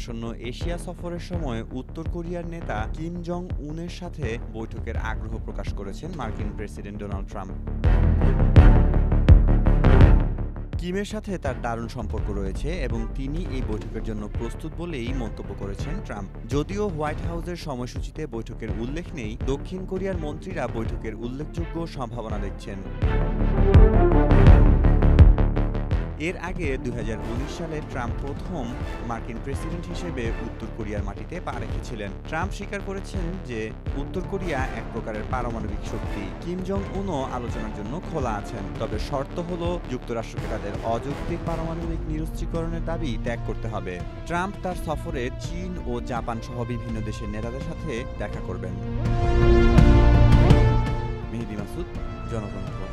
আসন্ন এশিয়া সফরের সময় উত্তর কোরিয়ার নেতা কিম জং উনের সাথে বৈঠকের আগ্রহ প্রকাশ করেছেন মার্কিন প্রেসিডেন্ট ডোনাল্ড ট্রাম্প। কিমের সাথে তার দারুণ সম্পর্ক রয়েছে এবং তিনি এই বৈঠকের জন্য প্রস্তুত বলেই মন্তব্য করেছেন ট্রাম্প। যদিও হোয়াইট হাউসের সময়সূচিতে বৈঠকের উল্লেখ নেই, দক্ষিণ কোরিয়ার মন্ত্রীরা বৈঠকের উল্লেখযোগ্য সম্ভাবনা দেখছেন। এর আগে 2019 সালে ট্রাম্প প্রথম মার্কিন প্রেসিডেন্ট হিসেবে উত্তর কোরিয়ার মাটিতে পা রেখেছিলেন। ট্রাম্প স্বীকার করেছেন যে উত্তর কোরিয়া এক প্রকারের পারমাণবিক শক্তি। কিম জং উনও আলোচনার জন্য খোলা আছেন, তবে শর্ত হলো যুক্তরাষ্ট্রকে তাদের অযৌক্তিক পারমাণবিক নিরস্ত্রীকরণের দাবি ত্যাগ করতে হবে। ট্রাম্প তার সফরে চীন ও জাপান সহ বিভিন্ন দেশের নেতাদের সাথে দেখা করবেন। মেহেদী মাসুদ, জনকণ্ঠ।